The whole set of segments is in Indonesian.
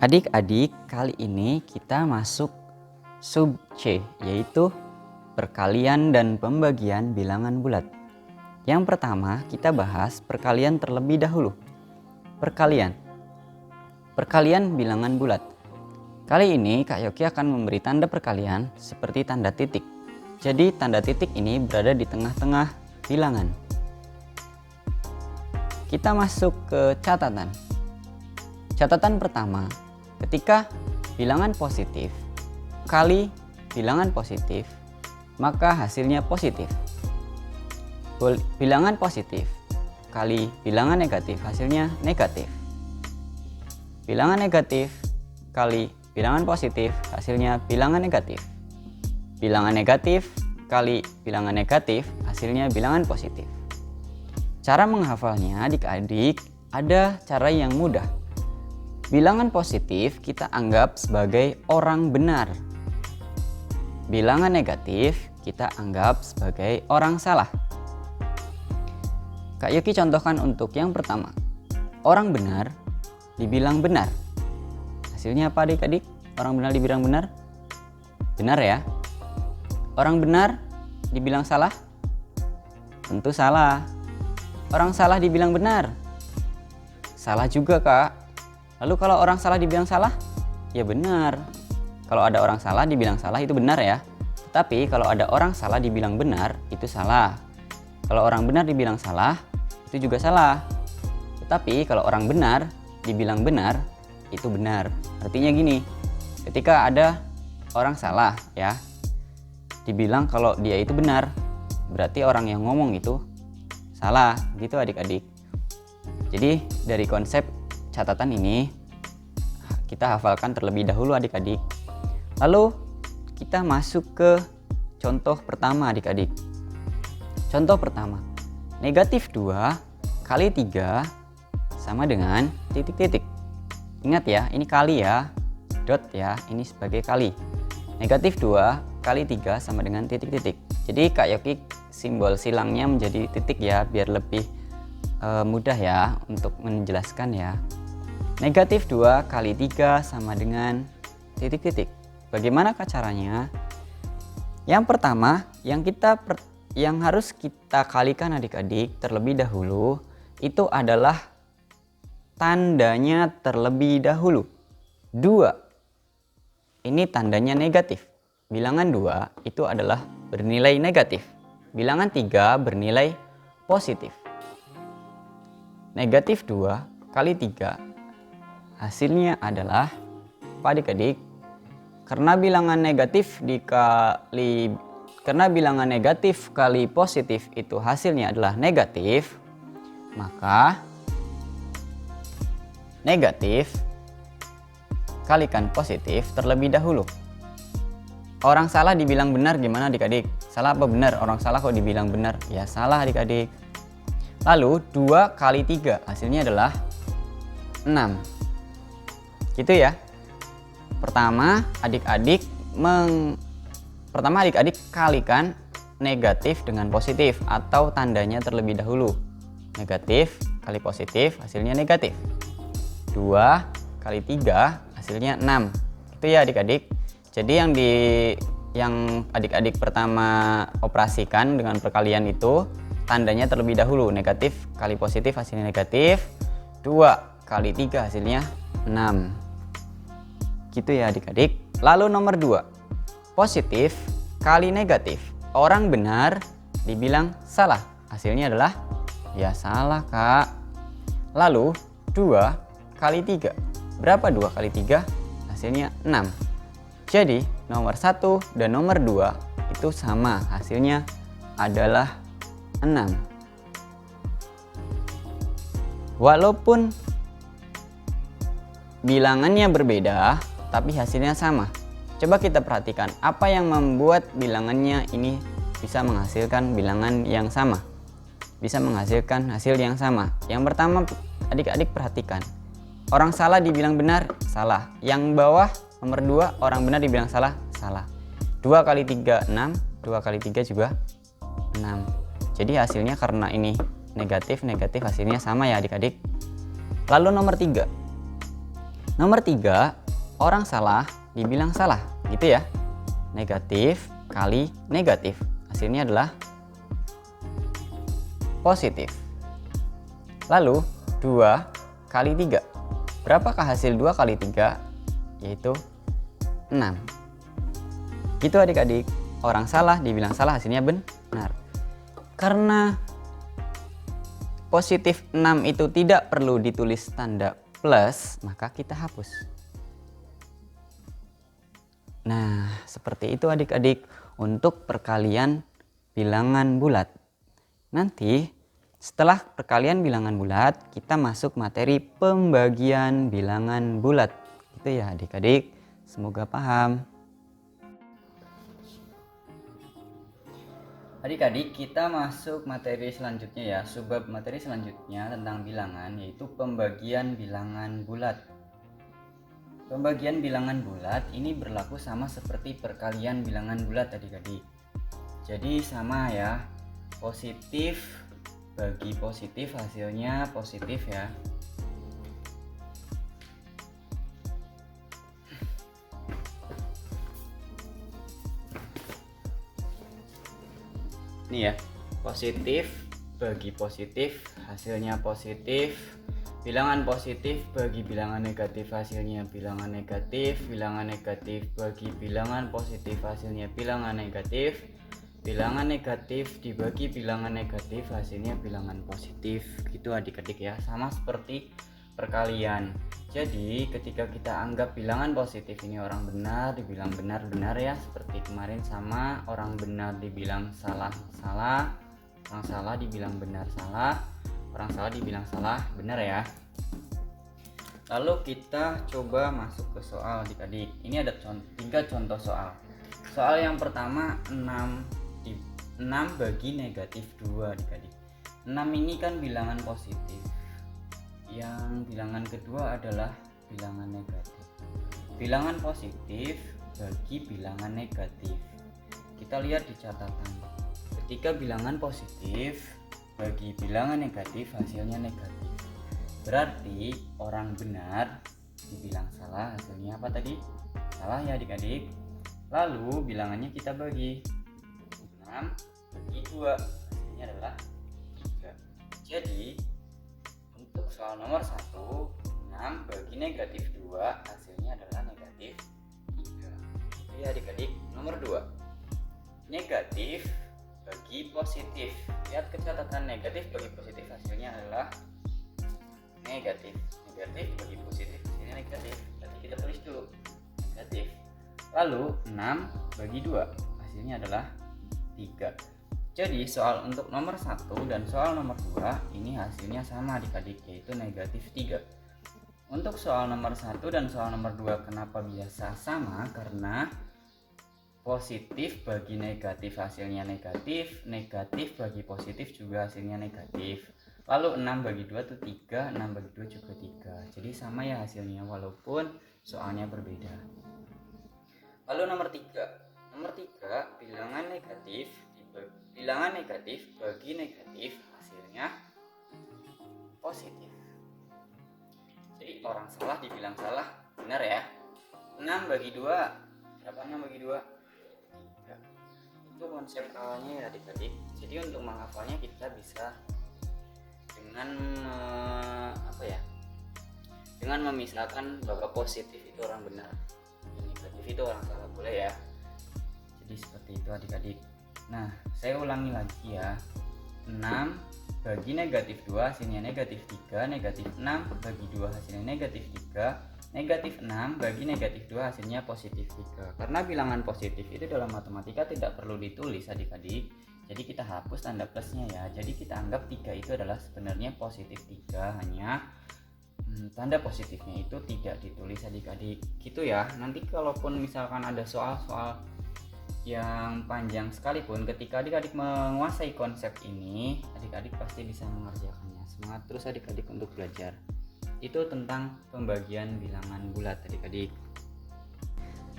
Adik-adik, kali ini kita masuk sub C, yaitu perkalian dan pembagian bilangan bulat. Yang pertama, kita bahas perkalian terlebih dahulu. Perkalian bilangan bulat. Kali ini Kak Yoki akan memberi tanda perkalian seperti tanda titik. Jadi tanda titik ini berada di tengah-tengah bilangan. Kita masuk ke catatan. Catatan pertama, ketika bilangan positif kali bilangan positif, maka hasilnya positif. Bilangan positif kali bilangan negatif, hasilnya negatif. Bilangan negatif kali bilangan positif, hasilnya bilangan negatif. Bilangan negatif kali bilangan negatif, hasilnya bilangan positif. Cara menghafalnya adik-adik ada cara yang mudah. Bilangan positif kita anggap sebagai orang benar. Bilangan negatif kita anggap sebagai orang salah. Kak Yoki contohkan untuk yang pertama. Orang benar dibilang benar. Hasilnya apa adik-adik? Orang benar dibilang benar? Benar ya? Orang benar dibilang salah? Tentu salah. Orang salah dibilang benar? Salah juga, Kak. Lalu kalau orang salah dibilang salah? Ya benar. Kalau ada orang salah dibilang salah itu benar ya. Tapi kalau ada orang salah dibilang benar itu salah. Kalau orang benar dibilang salah itu juga salah. Tetapi kalau orang benar dibilang benar itu benar. Artinya gini, ketika ada orang salah ya, dibilang kalau dia itu benar, berarti orang yang ngomong itu salah, gitu adik-adik. Jadi dari konsep catatan ini kita hafalkan terlebih dahulu adik-adik. Lalu kita masuk ke contoh pertama adik-adik. Contoh pertama, negatif 2 kali 3 sama dengan titik-titik. Ingat ya, ini kali ya, dot ya, ini sebagai kali. Negatif 2 kali 3 sama dengan titik-titik. Jadi Kak Yoki simbol silangnya menjadi titik ya, biar lebih mudah ya untuk menjelaskan ya. Negatif 2 kali 3 sama dengan titik-titik. Bagaimana caranya? Yang pertama, yang harus kita kalikan adik-adik terlebih dahulu itu adalah tandanya terlebih dahulu. 2. Ini tandanya negatif. Bilangan 2 itu adalah bernilai negatif. Bilangan 3 bernilai positif. Negatif 2 kali 3 hasilnya adalah apa adik-adik? Karena bilangan negatif kali positif itu hasilnya adalah negatif, maka negatif kalikan positif terlebih dahulu. Orang salah dibilang benar gimana adik-adik? Salah apa benar? Orang salah kok dibilang benar? Ya salah adik-adik. Lalu 2 kali 3 hasilnya adalah 6. Gitu ya. Pertama adik-adik kalikan negatif dengan positif atau tandanya terlebih dahulu. Negatif kali positif hasilnya negatif. 2 kali 3 hasilnya 6. Itu ya adik-adik. Jadi yang adik-adik pertama operasikan dengan perkalian itu tandanya terlebih dahulu. Negatif kali positif hasilnya negatif. 2 kali 3 hasilnya 6. Gitu ya adik-adik. Lalu nomor 2. Positif kali negatif. Orang benar dibilang salah. Hasilnya adalah ya salah, Kak. Lalu 2 kali 3. Berapa 2 kali 3? Hasilnya 6. Jadi nomor 1 dan nomor 2 itu sama. Hasilnya adalah 6. Walaupun bilangannya berbeda, tapi hasilnya sama. Coba kita perhatikan apa yang membuat bilangannya ini bisa menghasilkan bilangan yang sama. Bisa menghasilkan hasil yang sama. Yang pertama adik-adik perhatikan. Orang salah dibilang benar, salah. Yang bawah nomor 2 orang benar dibilang salah, salah. 2 kali 3 6, 2 kali 3 juga 6. Jadi hasilnya karena ini negatif hasilnya sama ya adik-adik. Lalu nomor 3. Nomor 3, orang salah dibilang salah, gitu ya. Negatif kali negatif, hasilnya adalah positif. Lalu 2 kali 3. Berapakah hasil 2 kali 3? Yaitu 6. Gitu adik-adik, orang salah dibilang salah, hasilnya benar. Karena positif 6 itu tidak perlu ditulis tanda plus, maka kita hapus. Nah, seperti itu adik-adik untuk perkalian bilangan bulat. Nanti setelah perkalian bilangan bulat, kita masuk materi pembagian bilangan bulat. Gitu ya adik-adik, semoga paham. Adik-adik, kita masuk materi selanjutnya ya, subbab materi selanjutnya tentang bilangan, yaitu pembagian bilangan bulat. Pembagian bilangan bulat ini berlaku sama seperti perkalian bilangan bulat adik-adik. Jadi sama ya, positif bagi positif hasilnya positif ya. Ini ya, positif bagi positif hasilnya positif. Bilangan positif bagi bilangan negatif hasilnya bilangan negatif. Bilangan negatif bagi bilangan positif hasilnya bilangan negatif. Bilangan negatif dibagi bilangan negatif hasilnya bilangan positif. Gitu adik-adik ya, sama seperti perkalian. Jadi ketika kita anggap bilangan positif ini orang benar dibilang benar-benar ya, seperti kemarin sama, orang benar dibilang salah-salah, orang salah dibilang benar-salah, orang salah dibilang salah benar ya. Lalu kita coba masuk ke soal adik-adik. Ini ada 3 contoh soal. Soal yang pertama 6 bagi negatif 2 adik-adik. 6 ini kan bilangan positif. Yang bilangan kedua adalah bilangan negatif. Bilangan positif bagi bilangan negatif. Kita lihat di catatan. Ketika bilangan positif bagi bilangan negatif hasilnya negatif. Berarti orang benar dibilang salah, hasilnya apa tadi? Salah ya adik-adik. Lalu bilangannya kita bagi. 6 bagi 2 hasilnya adalah 3. Jadi untuk soal nomor 1, 6 bagi negatif 2 hasilnya adalah negatif 3. Itu ya adik-adik. Nomor 2, negatif bagi positif. Lihat ke catatan, negatif bagi positif hasilnya adalah negatif. Negatif bagi positif hasilnya negatif. Jadi kita tulis dulu negatif. Lalu 6 bagi 2 hasilnya adalah 3. Jadi soal untuk nomor 1 dan soal nomor 2 ini hasilnya sama adik-adik, yaitu negatif 3. Untuk soal nomor 1 dan soal nomor 2 kenapa biasa sama? Karena positif bagi negatif hasilnya negatif, negatif bagi positif juga hasilnya negatif. Lalu 6 bagi 2 itu 3, 6 bagi 2 juga 3. Jadi sama ya hasilnya walaupun soalnya berbeda. Lalu nomor 3. Nomor 3, bilangan negatif bagi negatif hasilnya positif. Jadi orang salah dibilang salah, benar ya. 6 bagi 2, berapa 6 bagi 2? 3. Itu konsep awalnya ya adik-adik. Jadi untuk menghafalnya kita bisa dengan dengan memisahkan bahwa positif itu orang benar, negatif itu orang salah, boleh ya. Jadi seperti itu adik-adik. Nah, saya ulangi lagi ya. 6 bagi negatif 2 hasilnya negatif 3, negatif 6 bagi 2 hasilnya negatif 3, negatif 6 bagi negatif 2 hasilnya positif 3. Karena bilangan positif itu dalam matematika tidak perlu ditulis adik-adik. Jadi kita hapus tanda plusnya ya. Jadi kita anggap 3 itu adalah sebenarnya positif 3, hanya tanda positifnya itu tidak ditulis adik-adik. Gitu ya. Nanti kalaupun misalkan ada soal-soal yang panjang sekalipun, ketika adik-adik menguasai konsep ini, adik-adik pasti bisa mengerjakannya. Semangat terus adik-adik untuk belajar. Itu tentang pembagian bilangan bulat adik-adik.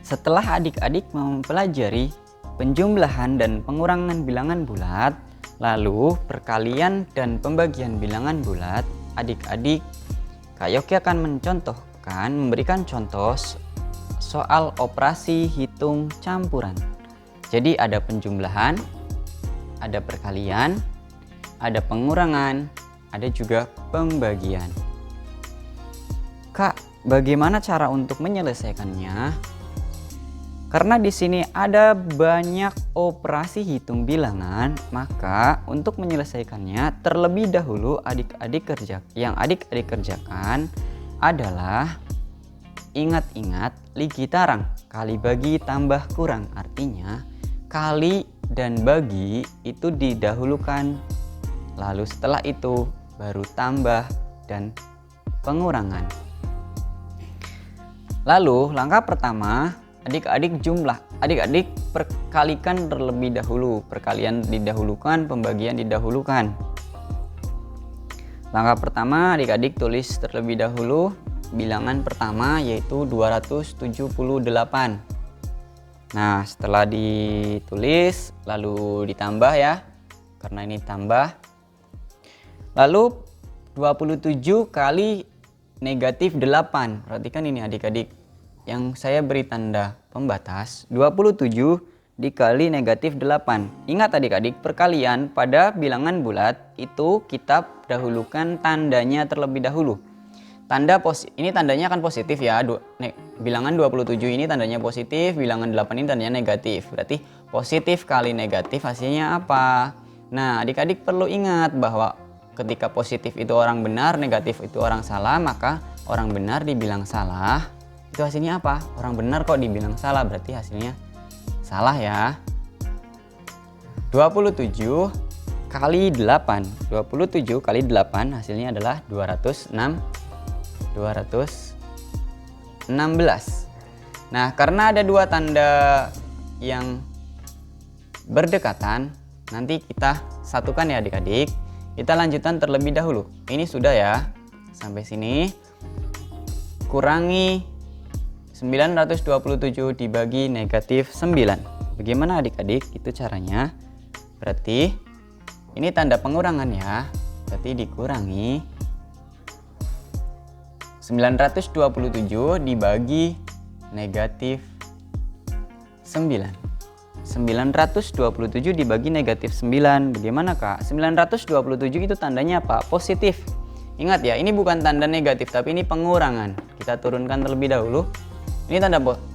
Setelah adik-adik mempelajari penjumlahan dan pengurangan bilangan bulat, lalu perkalian dan pembagian bilangan bulat, adik-adik Kak Yoki akan mencontoh akan memberikan contoh soal operasi hitung campuran. Jadi ada penjumlahan, ada perkalian, ada pengurangan, ada juga pembagian. Kak, bagaimana cara untuk menyelesaikannya? Karena di sini ada banyak operasi hitung bilangan, maka untuk menyelesaikannya terlebih dahulu yang adik-adik kerjakan adalah ingat-ingat ligi tarang, kali bagi tambah kurang. Artinya kali dan bagi itu didahulukan, lalu setelah itu baru tambah dan pengurangan. Lalu langkah pertama, adik-adik perkalikan terlebih dahulu. Perkalian didahulukan, pembagian didahulukan. Langkah pertama, adik-adik tulis terlebih dahulu bilangan pertama, yaitu 278. Nah, setelah ditulis lalu ditambah ya, karena ini tambah. Lalu 27 kali negatif 8. Perhatikan ini adik-adik, yang saya beri tanda pembatas 27 dikali negatif 8. Ingat adik-adik, perkalian pada bilangan bulat itu kita dahulukan tandanya terlebih dahulu. Ini tandanya akan positif ya. Bilangan 27 ini tandanya positif, bilangan 8 ini tandanya negatif. Berarti positif kali negatif hasilnya apa? Nah, adik-adik perlu ingat bahwa ketika positif itu orang benar, negatif itu orang salah, maka orang benar dibilang salah. Itu hasilnya apa? Orang benar kok dibilang salah, berarti hasilnya salah ya. 27 kali 8. 27 kali 8 hasilnya adalah 216. Nah, karena ada dua tanda yang berdekatan, nanti kita satukan ya adik-adik. Kita lanjutkan terlebih dahulu. Ini sudah ya. Sampai sini. Kurangi 927 dibagi negatif 9. Bagaimana adik-adik itu caranya? Berarti ini tanda pengurangan ya. Berarti dikurangi 927 dibagi negatif 9. 927 dibagi negatif 9. Bagaimana Kak? 927 itu tandanya apa? Positif. Ingat ya, ini bukan tanda negatif tapi ini pengurangan. Kita turunkan terlebih dahulu. Ini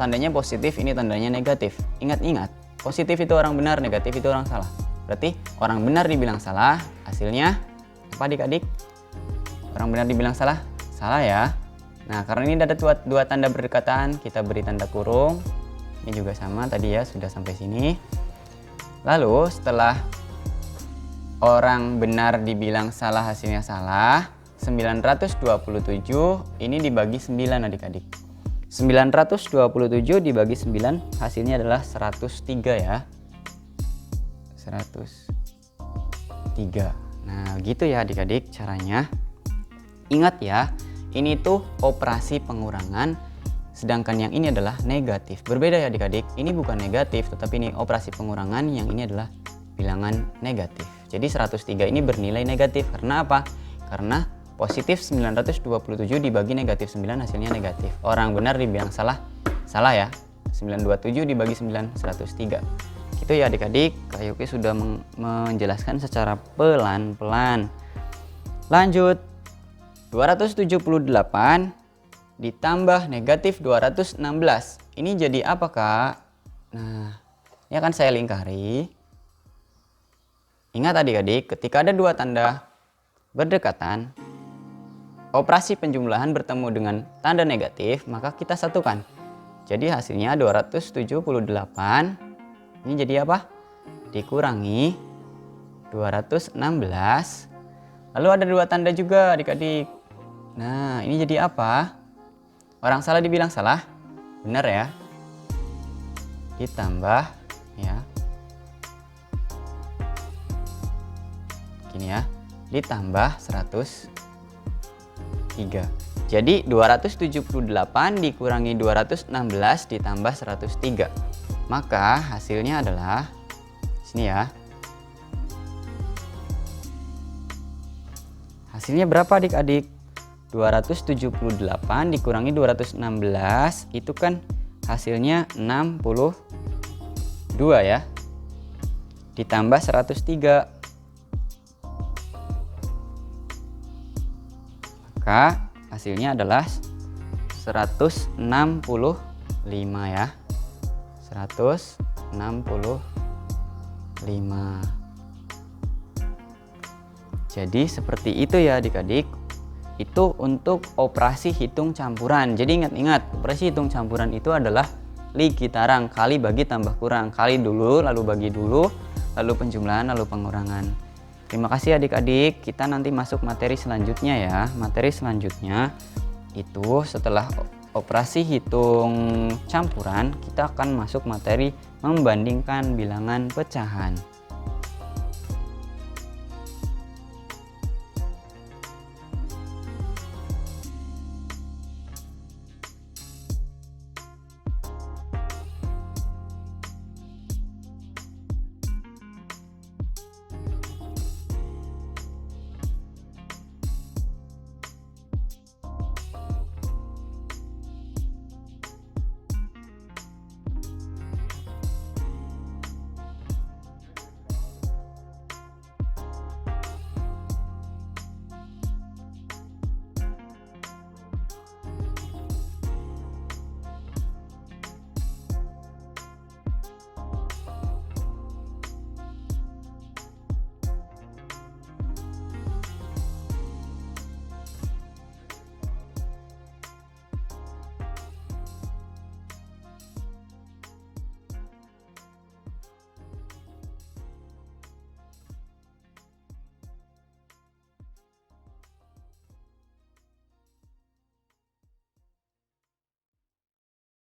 tandanya positif, ini tandanya negatif. Ingat-ingat, positif itu orang benar, negatif itu orang salah. Berarti orang benar dibilang salah, hasilnya apa adik-adik? Orang benar dibilang salah? Salah ya. Nah, karena ini ada dua tanda berdekatan, kita beri tanda kurung. Ini juga sama tadi ya, sudah sampai sini. Lalu setelah orang benar dibilang salah, hasilnya salah. 927 ini dibagi 9 adik-adik. 927 dibagi 9 hasilnya adalah 103 ya. 103. Nah, gitu ya adik-adik caranya. Ingat ya, ini tuh operasi pengurangan, sedangkan yang ini adalah negatif. Berbeda ya adik-adik, ini bukan negatif tetapi ini operasi pengurangan, yang ini adalah bilangan negatif. Jadi 103 ini bernilai negatif. Karena apa? Karena positif 927 dibagi negatif 9 hasilnya negatif. Orang benar dibilang salah, salah ya. 927 dibagi 9, 103. Gitu ya adik-adik, Kak Yoki sudah menjelaskan secara pelan-pelan. Lanjut, 278 ditambah negatif 216. Ini jadi apa Kak? Nah, ini akan saya lingkari. Ingat adik-adik, ketika ada dua tanda berdekatan, operasi penjumlahan bertemu dengan tanda negatif, maka kita satukan. Jadi hasilnya 278. Ini jadi apa? Dikurangi 216. Lalu ada dua tanda juga adik-adik. Nah, ini jadi apa? Orang salah dibilang salah, benar ya. Ditambah ya. Gini ya. Ditambah 103. Jadi 278 dikurangi 216 ditambah 103. Maka hasilnya adalah sini ya. Hasilnya berapa adik-adik? 278 dikurangi 216 itu kan hasilnya 62 ya. Ditambah 103. Maka hasilnya adalah 165 ya. 165. Jadi seperti itu ya adik-adik. Itu untuk operasi hitung campuran. Jadi ingat-ingat, operasi hitung campuran itu adalah Ligitarang, kali bagi tambah kurang. Kali dulu, lalu bagi dulu, lalu penjumlahan, lalu pengurangan. Terima kasih adik-adik. Kita nanti masuk materi selanjutnya ya. Materi selanjutnya itu setelah operasi hitung campuran, kita akan masuk materi membandingkan bilangan pecahan.